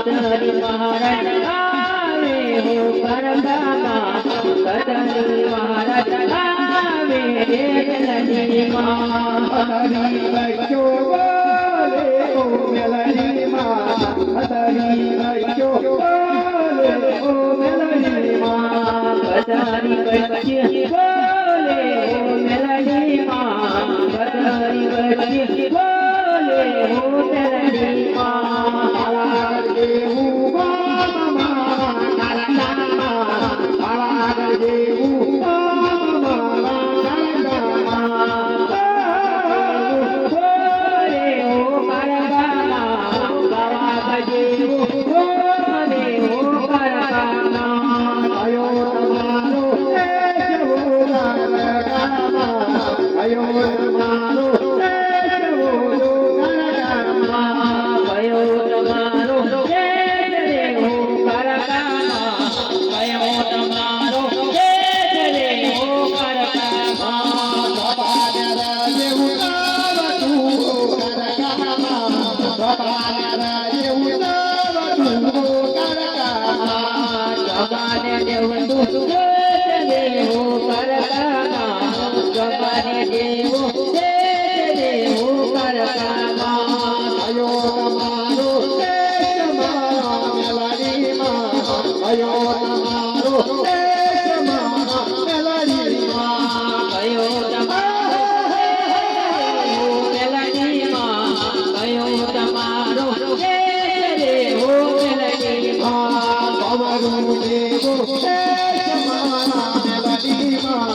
कचहरी महाराज आवे हो परगामा कचहरी महाराज आवे मेलडी माँ हरी बच्चों बोले ओ मेलडी माँ हरी बच्चों बोले ओ मेलडी माँ कचहरी बच्चे बोले हो मेलडी माँ कचहरी बच्चे बोले हो मेलडी माँ देऊ मामा नारायणा आवाज देऊ मामा नारायणा बोले हो परगामा बाबा बजेऊ बोले हो परगामा अयो तमारो देशो नारायणा अयो तमारो देशो नारायणा भयो તમારો જય રે હો પરગામા भयो તમારો જય રે હો પરગામા જગાને દેવું તું જય રે હો પરગામા જગાને દેવું જય રે હો પરગામા अयो तमारो देश मारा मेलडी माँ अयो तमारो देश मारा मेलडी माँ भयो તમારો મેલડી માં भयो તમારો જય રે હો મેલડી માં हमारू देवो देश मारा मेलडी माँ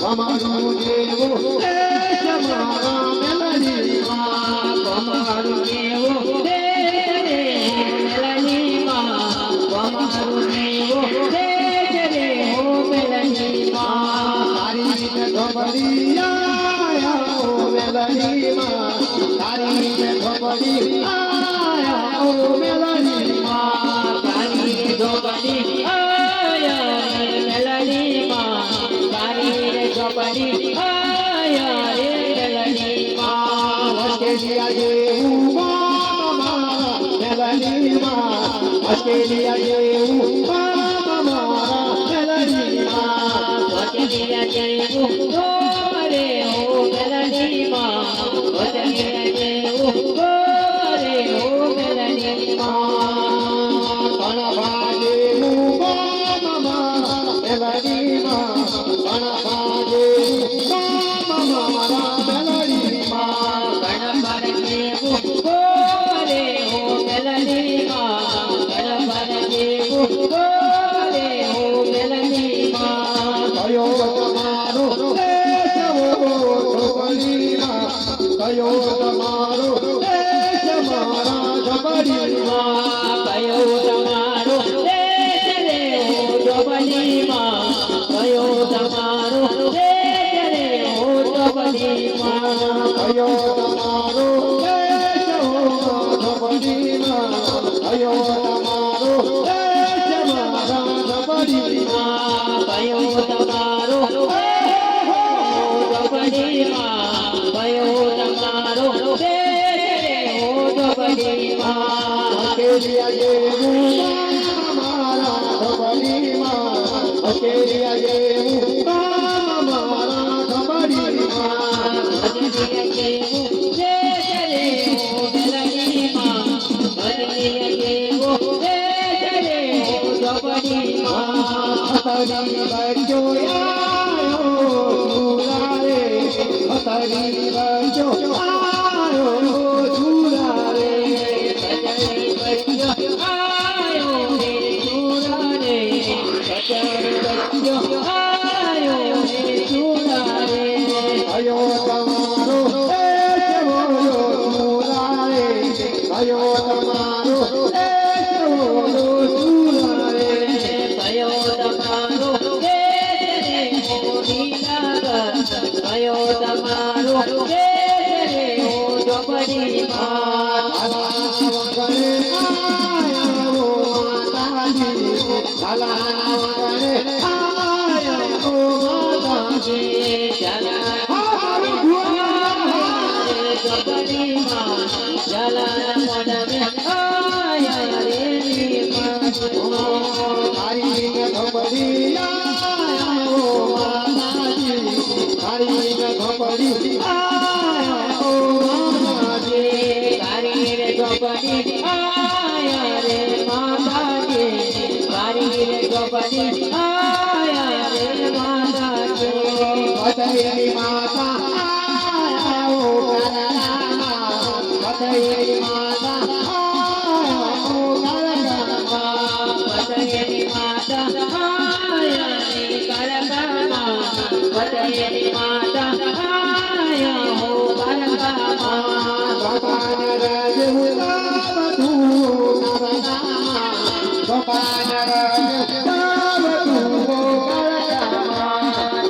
हमारू देवो देश मारा मेलडी माँ તમારું કેવો જય રે મેલડી માં તમારું કેવો જય રે હો મેલડી માં तारी में खबरी आया ओ मेलडी माँ तारी में खबरी आया ओ मेलडी माँ તારી ઝોપડી આયા રે મેલડી માં તારી રે ઝોપડી આયા રે મેલડી માં ऑस्ट्रेलिया जेऊ मामा मेलडी माँ ऑस्ट्रेलिया जेऊ मामा मेलडी माँ વચલિયા જેવું ગોરે હો મેલડી માં વચલિયા જેવું ગોરે હો મેલડી માં कणभा जेऊ मामा मेलडी माँ कणभा जेऊ मामा मेलडी माँ ગણપત જેવું ગોરે હો મેલડી માં ગણપત જેવું ગોરે હો મેલડી માં कयो तमारो देश वो झोपड़ी माँ कयो तमारो देश मारा झोपड़ी माँ भयो તમારો દેશ રે હો ઝોપડી માં भयो તમારો દેશ રે હો ઝોપડી માં कयो तमारो देश वो झोपड़ी माँ कयो तमारो देश मारा झोपड़ी माँ भयो તમારો ઝોપડી માં भयो તમારો દેશ રે હો ઝોપડી માં अकेलिया जेऊ मारा झोपड़ी माँ अकेलिया जेऊ मारा झोपड़ी माँ વચલિયા જેવું દેશ રે હો મેલડી માં વચલિયા જેવું દેશ રે હો ઝોપડી માં हतरी बच्चो आयो झूला रे हतरी बच्चो आयो झूला रे કચહરી બચ્ચો આયો રે ચૂડા રે કચહરી બચ્ચો આયો રે ચૂડા રે अयो तमारो देश बोलो झूला रे अयो तमारो देश बोलो झूला रे भयो તમારો દેશ રે હો નીલાગર भयो તમારો દેશ રે હો ઝોપડી માં वगरे आया वो माताजी भला वगरे आया वो माताजी ઝોપડી માં જલા મોઢ મે આયા રે તારી ન ખબરી આવો માતાજી તારી ન ખબરી આવો માતાજી તારી રે ગોપડી આયા રે માતાજી તારી રે ગોપડી આયા રે માતાજી પતયેલી માતા આવો કરનામા પતયેલી માતા આવો કરનામા પતયેલી માતા આયા રે કળકામાં પતયેલી માતા આયા હો કળકામાં ગોપાલ રાજવું બધું કરનામા ગોપાલ રાજવું કરનામા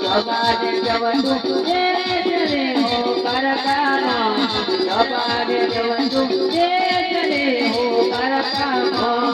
જવાને જવંદુ જે જને હો કળકામાં જવાને જવંદુ જે જને હો કળકામાં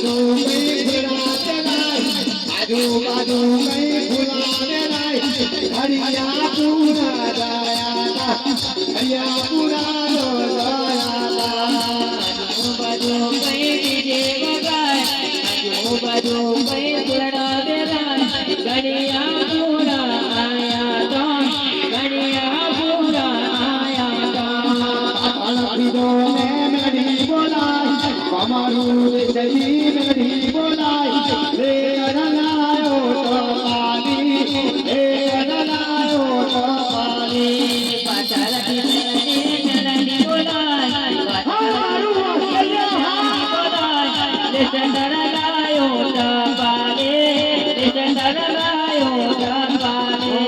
આજુબાજુ કઈ ફૂલાવે નહીં આજુબાજુ કઈ ફૂલાવે નહીં હરિયા પૂરા દયાતા હરિયા પૂરા દયાતા આજુબાજુ કઈ ડીજે વગાય આજુબાજુ કઈ ફૂલડાવે રાય ઘડિયા પૂરા આયા તો ઘડિયા પૂરા આયા તો અળપીડો ને મેડી બોલાય અમારું સજી મેડી બોલાય રે અરલાયો તો પાણી રે અરલાયો તો પાણી પાછળથી નરણી બોલાય પાછળથી બોલાય દેશંદર લાયો તપાલે દેશંદર લાયો તપાલે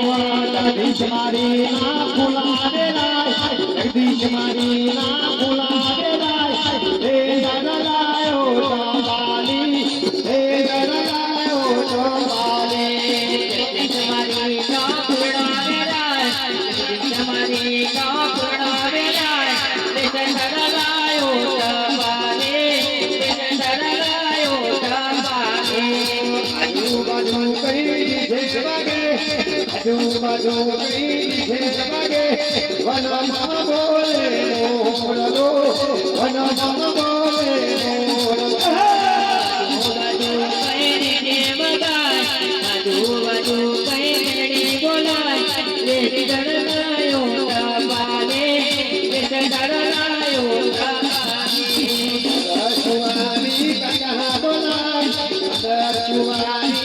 જગદીશ મારી ના ફૂલાવે રાય જગદીશ મારી ના ફૂલાવે રાય રે અરલાયો તો પાણી રે અરલાયો તો પાણી તમારી કા પૂર્ણાવે રાય તમારી કા પૂર્ણાવે રાય દેશંદર લાયો તપાલે દેશંદર લાયો તપાલે આજુબાજુ કઈ છે વાગે આજુબાજુ કઈ છે વાગે વનમાં બોલે મોરલો વનમાં બોલે મોરલો આજુબાજુ કઈ ડીજે વગાય આજુબાજુ કઈ મેળી બોલાય દેશંદર લાયો તપાલે દેશંદર લાયો તપાલે રસવાણી કકા બોલાય રસવાણી